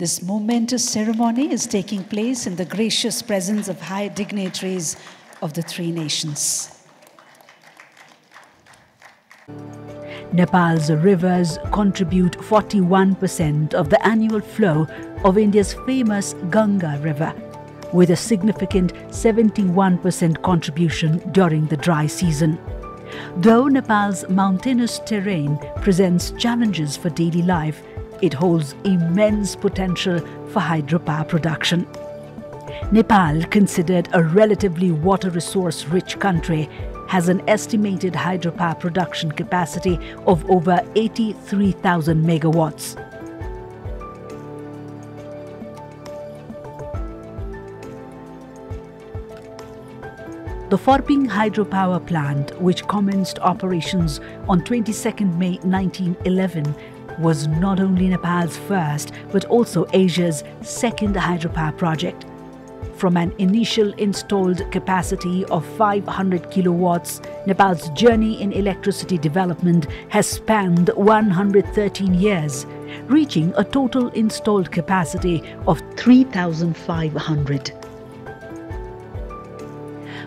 This momentous ceremony is taking place in the gracious presence of high dignitaries of the three nations. Nepal's rivers contribute 41% of the annual flow of India's famous Ganga River, with a significant 71% contribution during the dry season. Though Nepal's mountainous terrain presents challenges for daily life, it holds immense potential for hydropower production. Nepal, considered a relatively water resource-rich country, has an estimated hydropower production capacity of over 83,000 megawatts. The Forping hydropower plant, which commenced operations on 22nd May 1911, was not only Nepal's first but also Asia's second hydropower project. From an initial installed capacity of 500 kilowatts, Nepal's journey in electricity development has spanned 113 years, reaching a total installed capacity of 3,500.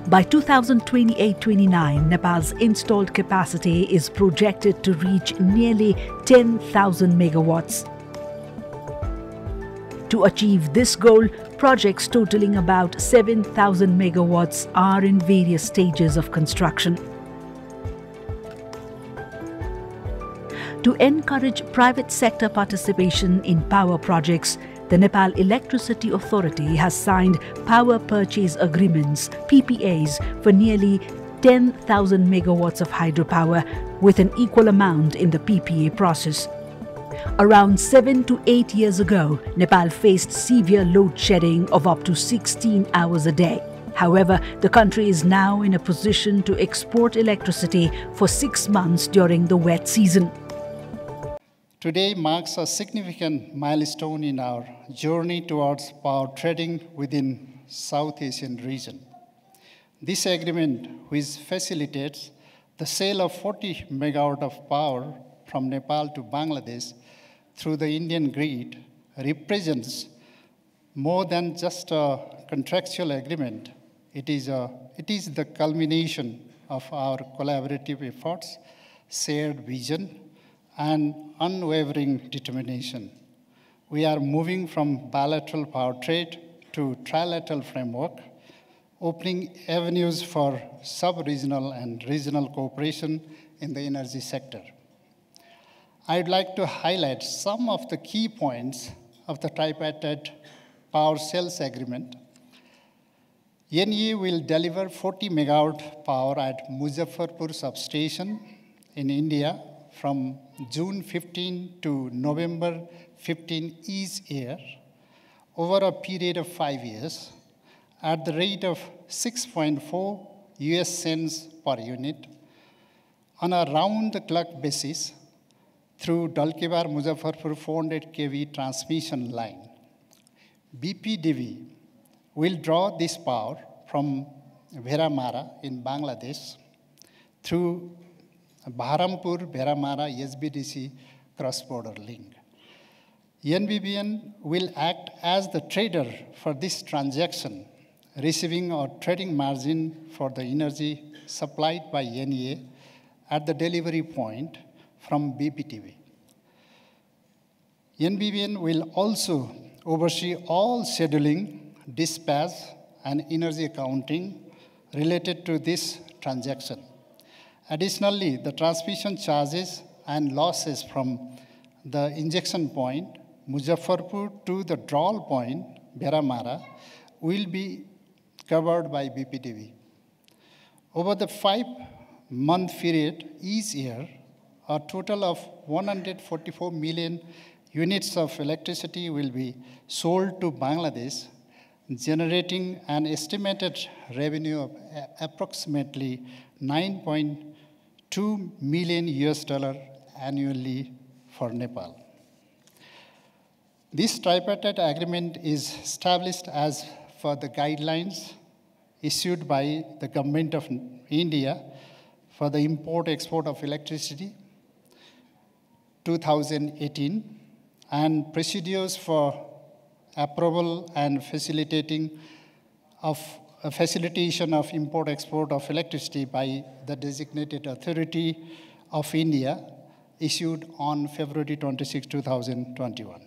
By 2028-29, Nepal's installed capacity is projected to reach nearly 10,000 megawatts. To achieve this goal, projects totaling about 7,000 megawatts are in various stages of construction. To encourage private sector participation in power projects, the Nepal Electricity Authority has signed power purchase agreements (PPAs) for nearly 10,000 megawatts of hydropower, with an equal amount in the PPA process. Around 7 to 8 years ago, Nepal faced severe load shedding of up to 16 hours a day. However, the country is now in a position to export electricity for 6 months during the wet season. Today marks a significant milestone in our journey towards power trading within South Asian region. This agreement, which facilitates the sale of 40 megawatt of power from Nepal to Bangladesh through the Indian grid, represents more than just a contractual agreement. It is the culmination of our collaborative efforts, shared vision, and unwavering determination. We are moving from bilateral power trade to trilateral framework, opening avenues for sub-regional and regional cooperation in the energy sector. I'd like to highlight some of the key points of the tripartite power sales agreement. NEA will deliver 40 megawatt power at Muzaffarpur substation in India from June 15 to November 15 each year over a period of 5 years at the rate of 6.4 US cents per unit on a round-the-clock basis through Dalkebar Muzaffarpur 400 kV transmission line. BPDV will draw this power from Bheramara in Bangladesh through Baharampur Bheramara SBDC cross-border link. NBBN will act as the trader for this transaction, receiving a trading margin for the energy supplied by NEA at the delivery point from BPTV. NBBN will also oversee all scheduling, dispatch, and energy accounting related to this transaction. Additionally, the transmission charges and losses from the injection point, Muzaffarpur, to the drawl point, Bheramara, will be covered by BPTV. Over the 5-month period each year, a total of 144 million units of electricity will be sold to Bangladesh, generating an estimated revenue of approximately $9.2 million annually for Nepal. This tripartite agreement is established as per the guidelines issued by the Government of India for the import-export of electricity 2018 and procedures for approval and facilitation of import-export of electricity by the designated authority of India, issued on February 26, 2021.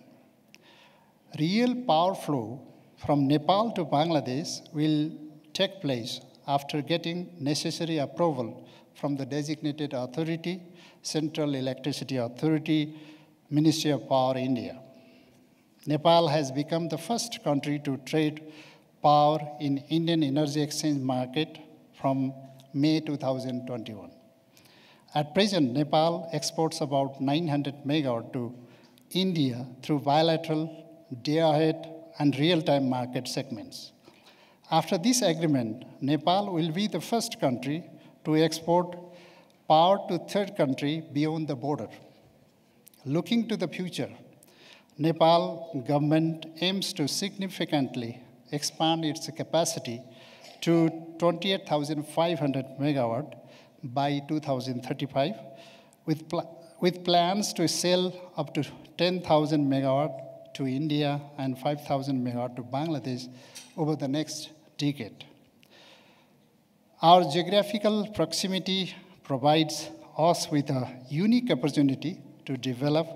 Real power flow from Nepal to Bangladesh will take place after getting necessary approval from the designated authority, Central Electricity Authority, Ministry of Power, India. Nepal has become the first country to trade power in Indian Energy Exchange market from May 2021. At present, Nepal exports about 900 megawatt to India through bilateral, day-ahead, and real-time market segments. After this agreement, Nepal will be the first country to export power to third country beyond the border. Looking to the future, Nepal government aims to significantly expand its capacity to 28,500 megawatt by 2035, with plans to sell up to 10,000 megawatt to India and 5,000 megawatt to Bangladesh over the next decade. Our geographical proximity provides us with a unique opportunity to develop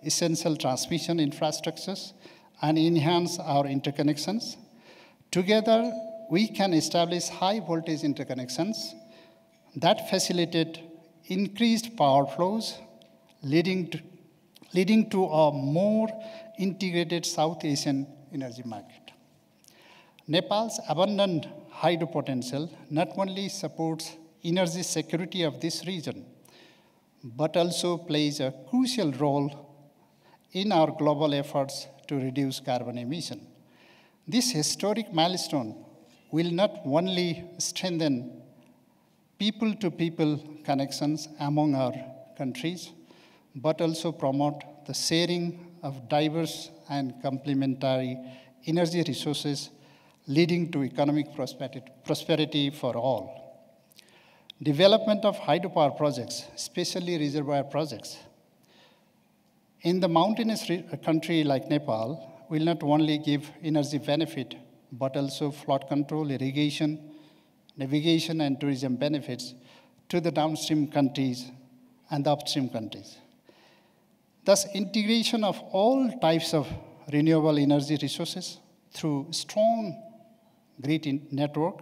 essential transmission infrastructures and enhance our interconnections. Together, we can establish high voltage interconnections that facilitate increased power flows, leading to a more integrated South Asian energy market. Nepal's abundant hydro potential not only supports energy security of this region, but also plays a crucial role in our global efforts to reduce carbon emission. This historic milestone will not only strengthen people-to-people connections among our countries, but also promote the sharing of diverse and complementary energy resources, leading to economic prosperity for all. Development of hydropower projects, especially reservoir projects, in the mountainous country like Nepal, will not only give energy benefit, but also flood control, irrigation, navigation, and tourism benefits to the downstream countries and the upstream countries. Thus, integration of all types of renewable energy resources through strong grid network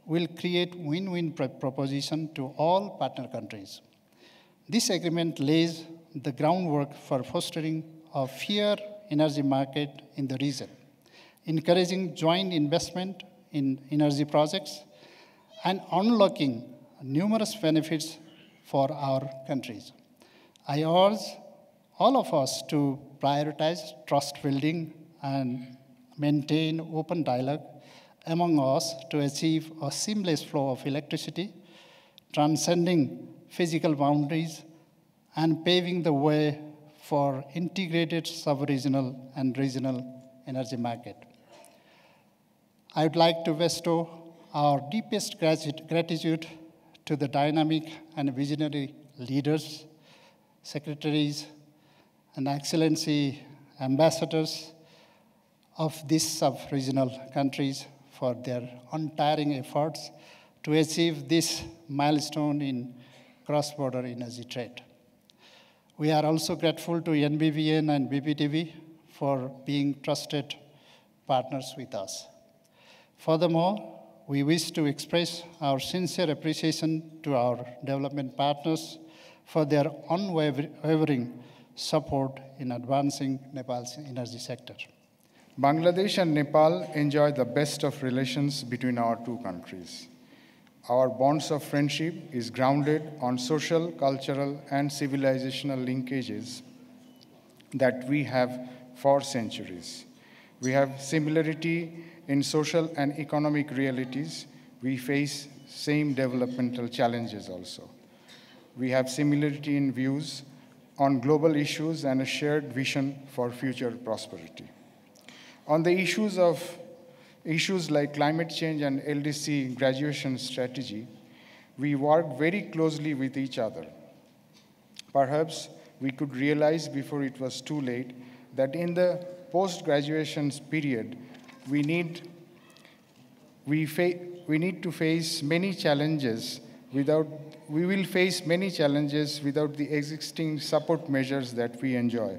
will create win-win proposition to all partner countries. This agreement lays the groundwork for fostering a fair energy market in the region, encouraging joint investment in energy projects, and unlocking numerous benefits for our countries. I urge all of us to prioritize trust building and maintain open dialogue among us to achieve a seamless flow of electricity, transcending physical boundaries and paving the way for integrated sub-regional and regional energy market. I would like to bestow our deepest gratitude to the dynamic and visionary leaders, secretaries, and excellency ambassadors of these sub-regional countries for their untiring efforts to achieve this milestone in cross-border energy trade. We are also grateful to NBVN and BPTV for being trusted partners with us. Furthermore, we wish to express our sincere appreciation to our development partners for their unwavering support in advancing Nepal's energy sector. Bangladesh and Nepal enjoy the best of relations between our two countries. Our bonds of friendship is grounded on social, cultural, and civilizational linkages that we have for centuries. We have similarity in social and economic realities. We face same developmental challenges also. We have similarity in views on global issues and a shared vision for future prosperity. On the issues like climate change and LDC graduation strategy, we work very closely with each other. Perhaps we could realize before it was too late that in the post-graduation period, we need to face many challenges we will face many challenges without the existing support measures that we enjoy.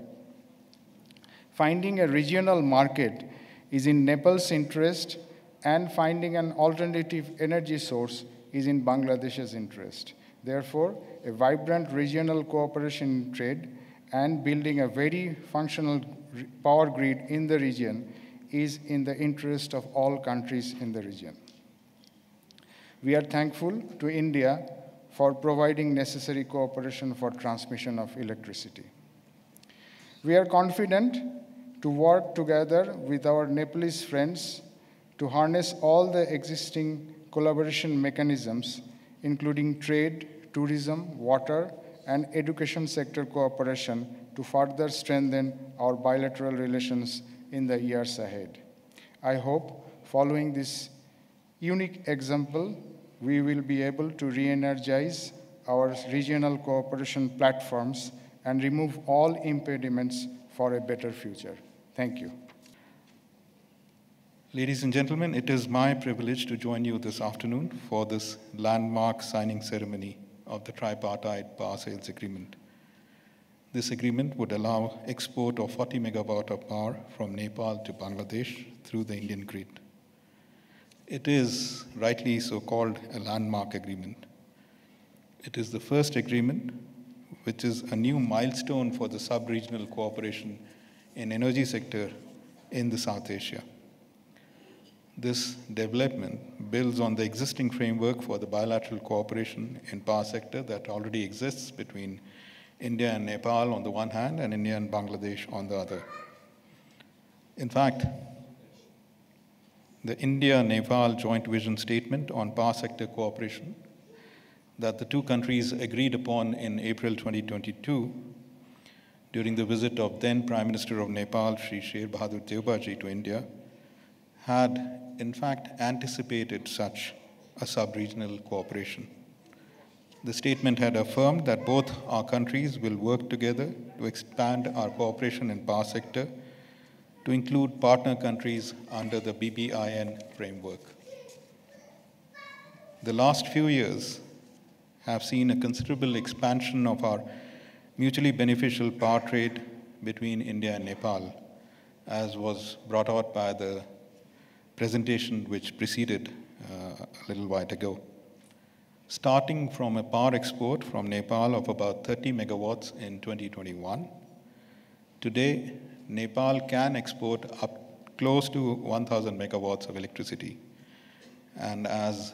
Finding a regional market is in Nepal's interest, and finding an alternative energy source is in Bangladesh's interest. Therefore, a vibrant regional cooperation in trade and building a very functional power grid in the region is in the interest of all countries in the region. We are thankful to India for providing necessary cooperation for transmission of electricity. We are confident to work together with our Nepalese friends to harness all the existing collaboration mechanisms, including trade, tourism, water, and education sector cooperation to further strengthen our bilateral relations in the years ahead. I hope, following this unique example, we will be able to re-energize our regional cooperation platforms and remove all impediments for a better future. Thank you. Ladies and gentlemen, it is my privilege to join you this afternoon for this landmark signing ceremony of the tripartite power sales agreement. This agreement would allow export of 40 megawatt of power from Nepal to Bangladesh through the Indian grid. It is rightly so called a landmark agreement. It is the first agreement which is a new milestone for the sub-regional cooperation in energy sector in the South Asia. This development builds on the existing framework for the bilateral cooperation in power sector that already exists between India and Nepal on the one hand and India and Bangladesh on the other. In fact, the India-Nepal Joint Vision Statement on Power Sector Cooperation that the two countries agreed upon in April 2022 during the visit of then Prime Minister of Nepal, Shri Sher Bahadur Deubaji, to India, had in fact anticipated such a sub-regional cooperation. The statement had affirmed that both our countries will work together to expand our cooperation in power sector to include partner countries under the BBIN framework. The last few years have seen a considerable expansion of our mutually beneficial power trade between India and Nepal, as was brought out by the presentation which preceded a little while ago. Starting from a power export from Nepal of about 30 megawatts in 2021, today Nepal can export up close to 1,000 megawatts of electricity. And as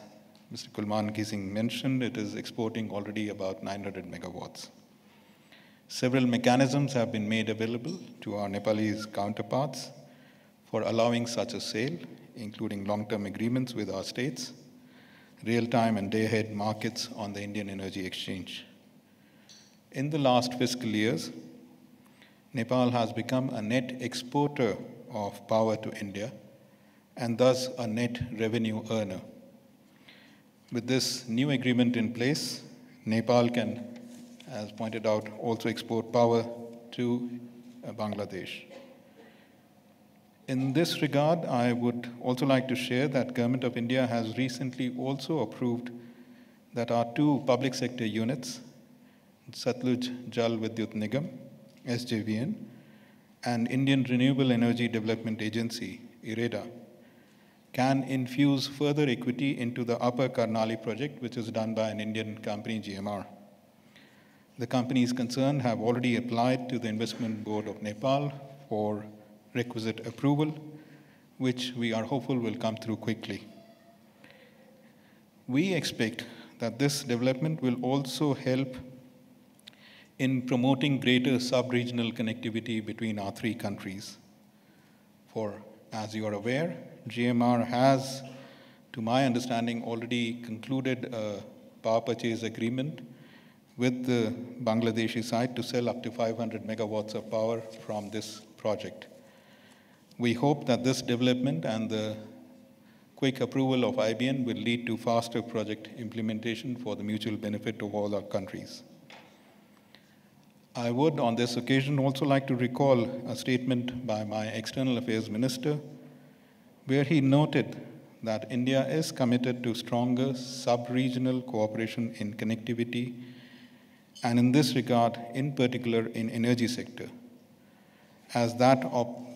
Mr. Kulman Kising mentioned, it is exporting already about 900 megawatts. Several mechanisms have been made available to our Nepalese counterparts for allowing such a sale, including long-term agreements with our states, real-time and day-ahead markets on the Indian Energy Exchange. In the last fiscal years, Nepal has become a net exporter of power to India and thus a net revenue earner. With this new agreement in place, Nepal can, as pointed out, also export power to Bangladesh. In this regard, I would also like to share that Government of India has recently also approved that our two public sector units, Satluj Jal Vidyut Nigam, SJVN, and Indian Renewable Energy Development Agency, IREDA, can infuse further equity into the Upper Karnali project, which is done by an Indian company, GMR. The companies concerned have already applied to the Investment Board of Nepal for requisite approval, which we are hopeful will come through quickly. We expect that this development will also help in promoting greater sub-regional connectivity between our three countries. For, as you are aware, GMR has, to my understanding, already concluded a power purchase agreement with the Bangladeshi side to sell up to 500 megawatts of power from this project. We hope that this development and the quick approval of IBN will lead to faster project implementation for the mutual benefit of all our countries. I would, on this occasion, also like to recall a statement by my External Affairs Minister, where he noted that India is committed to stronger sub-regional cooperation in connectivity, and in this regard, in particular in energy sector, as that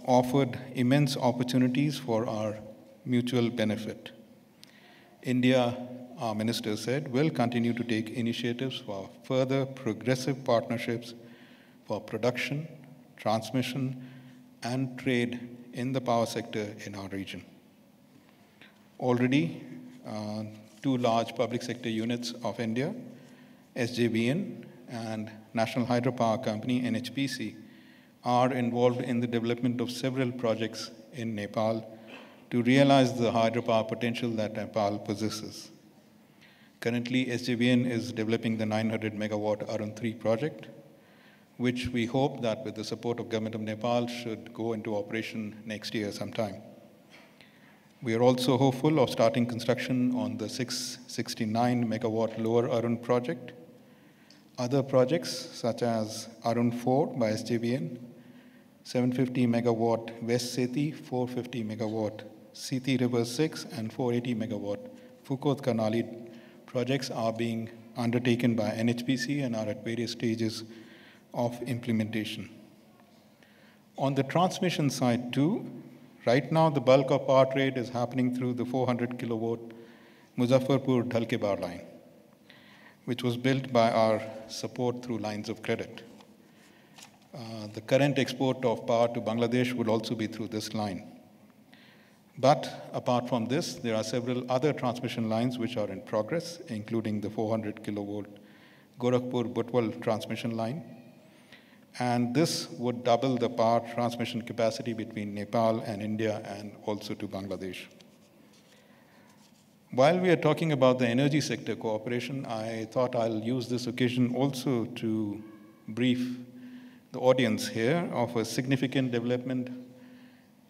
offered immense opportunities for our mutual benefit. India, our minister said, will continue to take initiatives for further progressive partnerships for production, transmission, and trade in the power sector in our region. Already, two large public sector units of India, SJVN and National Hydropower Company, NHPC, are involved in the development of several projects in Nepal to realize the hydropower potential that Nepal possesses. Currently, SJVN is developing the 900 megawatt Arun 3 project, which we hope that with the support of Government of Nepal should go into operation next year sometime. We are also hopeful of starting construction on the 669 megawatt Lower Arun project. Other projects such as Arun 4 by SJVN, 750 megawatt West Seti, 450 megawatt Siti River 6, and 480 megawatt Fukot Karnali projects are being undertaken by NHPC and are at various stages of implementation. On the transmission side too, right now the bulk of power trade is happening through the 400 kilowatt Muzaffarpur-Dhalkebar line, which was built by our support through lines of credit. The current export of power to Bangladesh will also be through this line. But apart from this, there are several other transmission lines which are in progress, including the 400 kilovolt Gorakhpur-Butwal transmission line. And this would double the power transmission capacity between Nepal and India and also to Bangladesh. While we are talking about the energy sector cooperation, I thought I'll use this occasion also to brief the audience here of a significant development,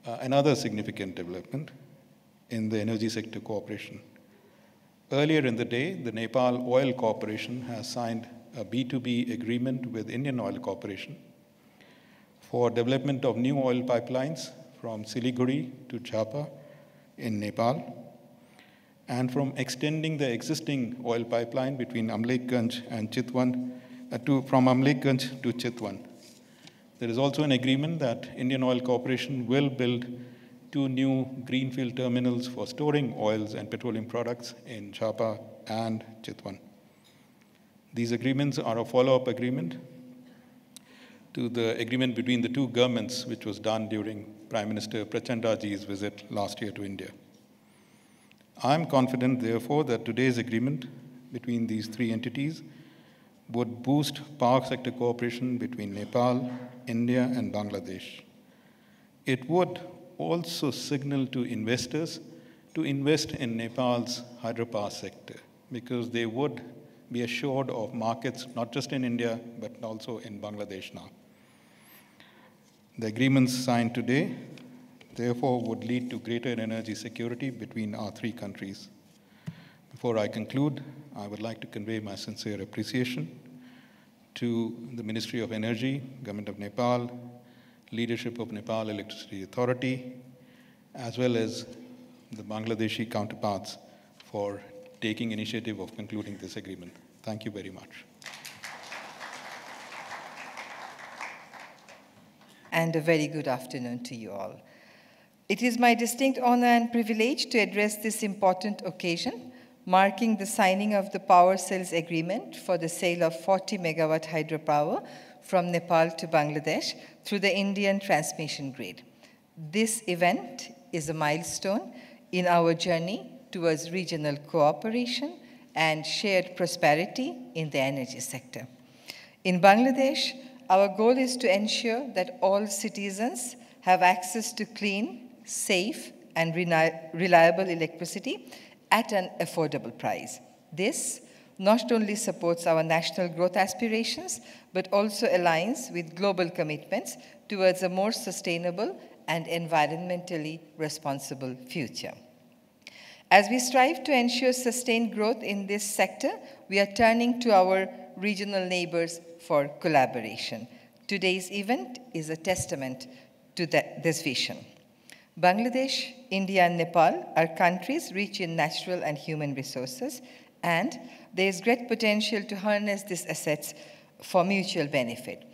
another significant development in the energy sector cooperation. Earlier in the day, the Nepal Oil Corporation has signed a B2B agreement with Indian Oil Corporation for development of new oil pipelines from Siliguri to Chapa in Nepal, and from extending the existing oil pipeline between Amlekganj and Chitwan, from Amlekganj to Chitwan. There is also an agreement that Indian Oil Corporation will build 2 new greenfield terminals for storing oils and petroleum products in Chapa and Chitwan. These agreements are a follow-up agreement to the agreement between the two governments, which was done during Prime Minister Prachandaji's visit last year to India. I'm confident, therefore, that today's agreement between these three entities would boost power sector cooperation between Nepal, India, and Bangladesh. It would also signal to investors to invest in Nepal's hydropower sector, because they would be assured of markets not just in India, but also in Bangladesh now. The agreements signed today, therefore, would lead to greater energy security between our three countries. Before I conclude, I would like to convey my sincere appreciation to the Ministry of Energy, Government of Nepal, leadership of Nepal Electricity Authority, as well as the Bangladeshi counterparts for taking initiative of concluding this agreement. Thank you very much. And a very good afternoon to you all. It is my distinct honor and privilege to address this important occasion, marking the signing of the Power Sales Agreement for the sale of 40 megawatt hydropower from Nepal to Bangladesh through the Indian transmission grid. This event is a milestone in our journey towards regional cooperation and shared prosperity in the energy sector. In Bangladesh, our goal is to ensure that all citizens have access to clean, safe, and reliable electricity at an affordable price. This not only supports our national growth aspirations, but also aligns with global commitments towards a more sustainable and environmentally responsible future. As we strive to ensure sustained growth in this sector, we are turning to our regional neighbors for collaboration. Today's event is a testament to this vision. Bangladesh, India, and Nepal are countries rich in natural and human resources, and there is great potential to harness these assets for mutual benefit.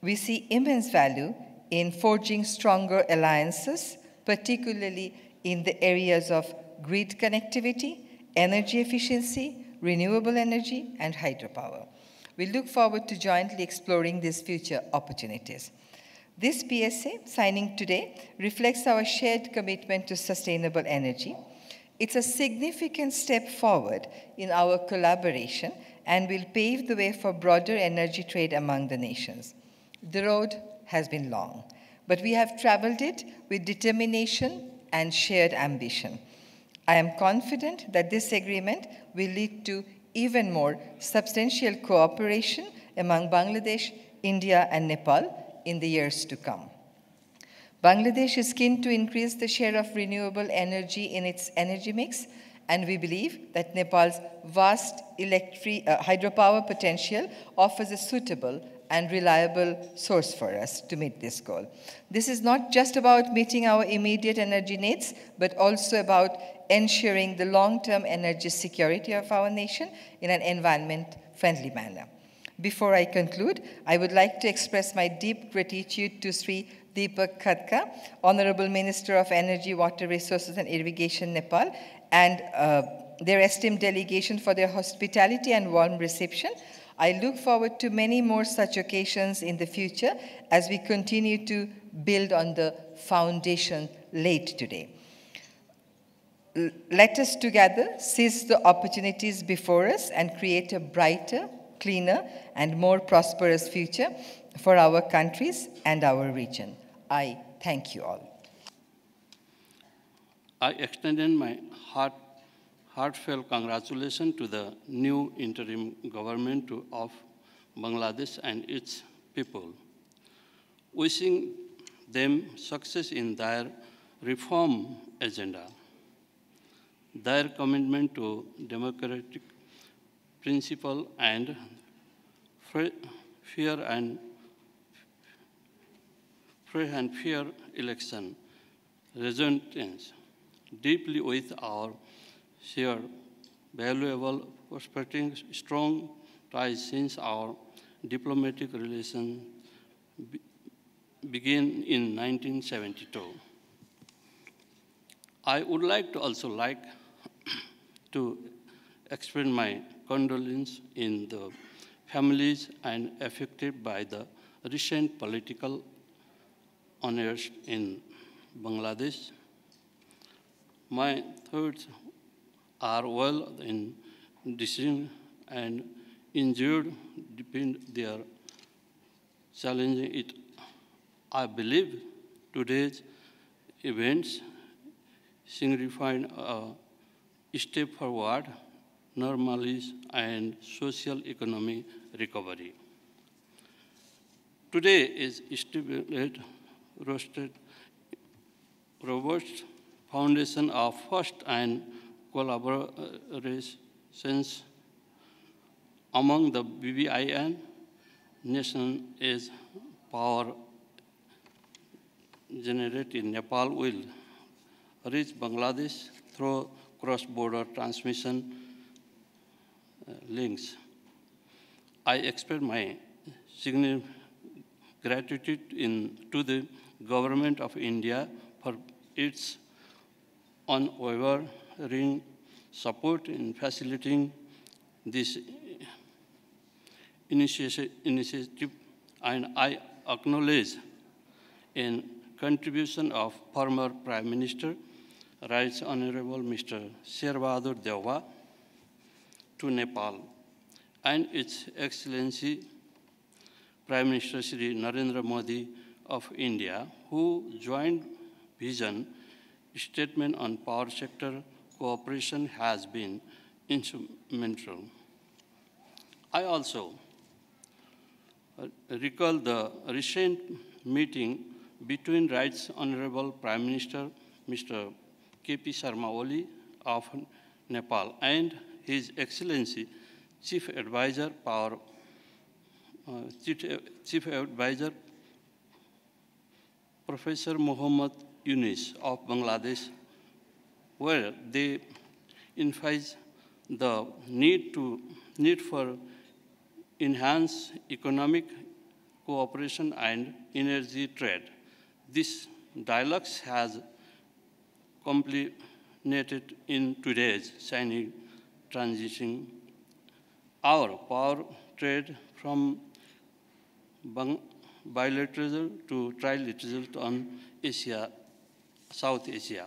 We see immense value in forging stronger alliances, particularly in the areas of grid connectivity, energy efficiency, renewable energy, and hydropower. We look forward to jointly exploring these future opportunities. This PSA, signing today, reflects our shared commitment to sustainable energy. It's a significant step forward in our collaboration and will pave the way for broader energy trade among the nations. The road has been long, but we have traveled it with determination and shared ambition. I am confident that this agreement will lead to even more substantial cooperation among Bangladesh, India, and Nepal in the years to come. Bangladesh is keen to increase the share of renewable energy in its energy mix, and we believe that Nepal's vast hydropower potential offers a suitable and reliable source for us to meet this goal. This is not just about meeting our immediate energy needs, but also about ensuring the long-term energy security of our nation in an environment-friendly manner. Before I conclude, I would like to express my deep gratitude to Sri Deepak Khadka, Honorable Minister of Energy, Water Resources and Irrigation, Nepal, and their esteemed delegation for their hospitality and warm reception. I look forward to many more such occasions in the future as we continue to build on the foundation laid today. Let us together seize the opportunities before us and create a brighter, cleaner, and more prosperous future for our countries and our region. I thank you all. I extended my heartfelt congratulations to the new interim government of Bangladesh and its people, wishing them success in their reform agenda. Their commitment to democratic principle and fair and election resonates deeply with our shared valuable perspective, strong ties since our diplomatic relations began in 1972. I would also to express my condolence in the families and affected by the recent political unrest in Bangladesh. My thoughts are well in decision and injured depend their challenging it. I believe today's events signify a step forward, normalize and social economic recovery. Today is established robust foundation of trust and collaborations among the BBIN nation is power generated in Nepal will reach Bangladesh through cross-border transmission links. I express my significant gratitude to the Government of India for its unwavering support in facilitating this initiative, and I acknowledge in contribution of former Prime Minister, Right Honorable Mr. Sher Bahadur Deuba to Nepal, and Its Excellency Prime Minister Shri Narendra Modi of India, who joint vision statement on power sector cooperation has been instrumental. I also recall the recent meeting between Right Honorable Prime Minister Mr. K.P. Sharma Oli of Nepal and His Excellency Chief Advisor Power Chief Advisor Professor Muhammad Yunus of Bangladesh, where they emphasize the need for enhanced economic cooperation and energy trade. This dialogue has culminated in today's Chinese transition. Our power trade from bilateral to trilateral on Asia, South Asia.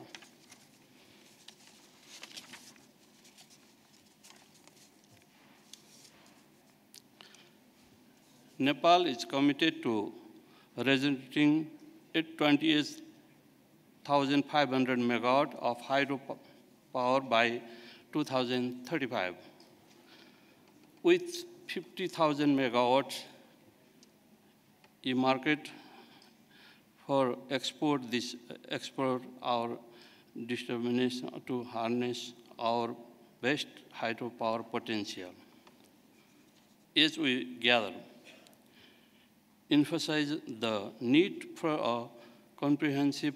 Nepal is committed to regenerating 28,500 megawatt of hydropower by 2035. With 50,000 megawatts, a market for export our determination to harness our best hydropower potential. As we gather, emphasize the need for a comprehensive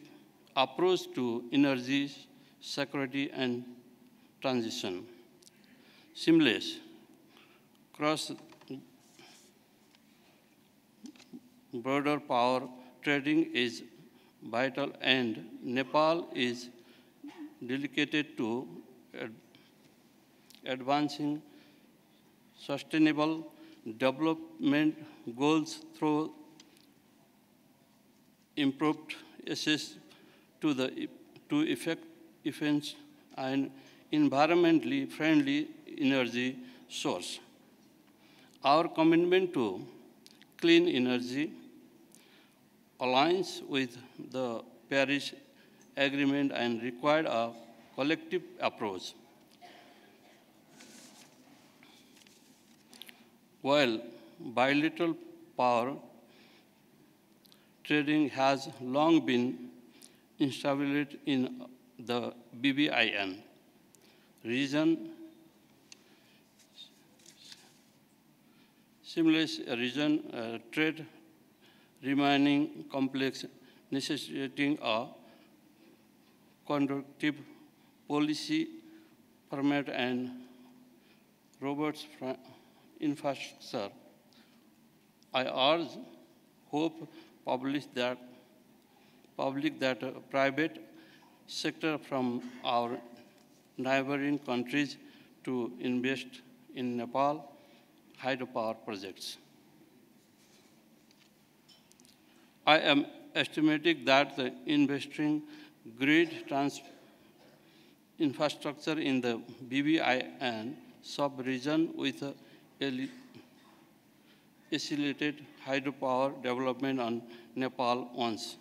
approach to energy security and transition. Seamless cross-border power trading is vital, and Nepal is dedicated to advancing sustainable development goals through improved access to efficient and environmentally friendly energy source. Our commitment to clean energy aligns with the Paris Agreement and required a collective approach. While bilateral power trading has long been established in the BBIN region, seamless region trade remaining complex, necessitating a conducive policy format and robust infrastructure. I urge hope public that private sector from our neighboring countries to invest in Nepal hydropower projects. I am estimating that the investing grid infrastructure in the BBIN sub-region with accelerated hydropower development on Nepal once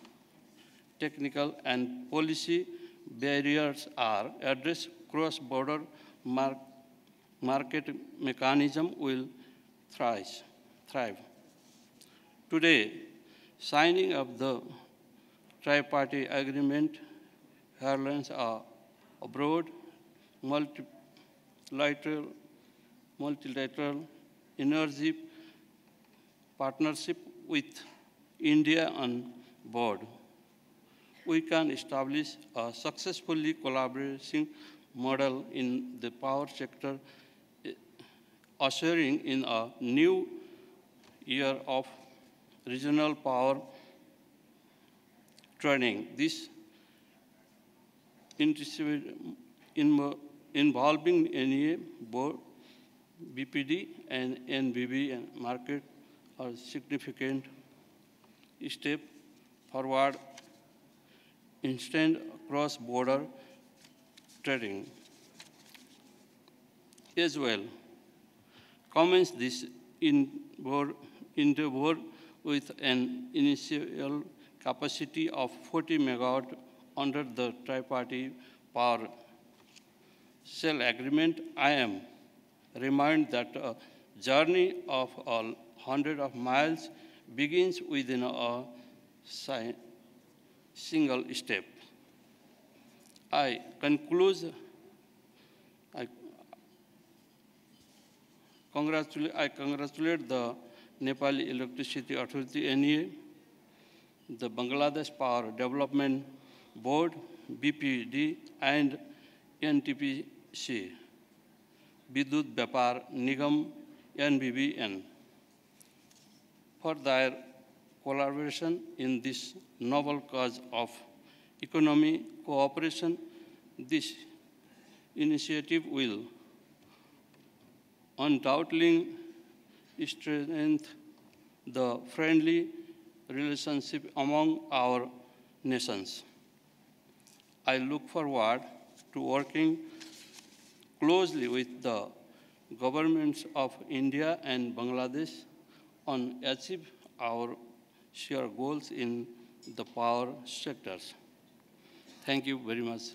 technical and policy barriers are addressed, cross-border market mechanism will thrive. Today, signing of the tri-party agreement heralds a broad multilateral energy partnership with India on board. We can establish a successfully collaborating model in the power sector, ushering in a new year of regional power training. This involving NEA, board, BPD, and NBB and market are significant step forward instant cross-border trading. As well, commence this endeavor with an initial capacity of 40 megawatt under the tri-party power cell agreement. I am reminded that a journey of 100 of miles begins within a single step. I congratulate the Nepali Electricity Authority (NEA), the Bangladesh Power Development Board (BPD), and NTPC, Vidyut Vyapar Nigam (NVVN), for their collaboration in this noble cause of economic cooperation. This initiative will undoubtedly strengthen the friendly relationship among our nations. I look forward to working closely with the governments of India and Bangladesh on achieve our shared goals in the power sectors. Thank you very much.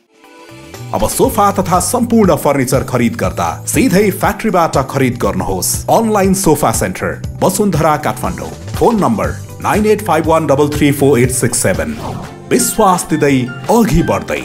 अब sofa तथा सम्पूर्ण furniture खरिद गर्दा सिधै फ्याक्ट्रीबाट खरिद गर्नुहोस्। Online sofa centre, Vasundhara, Kathmandu. Phone number 9851334867। विश्वास दिँदै अघि बढ्दै।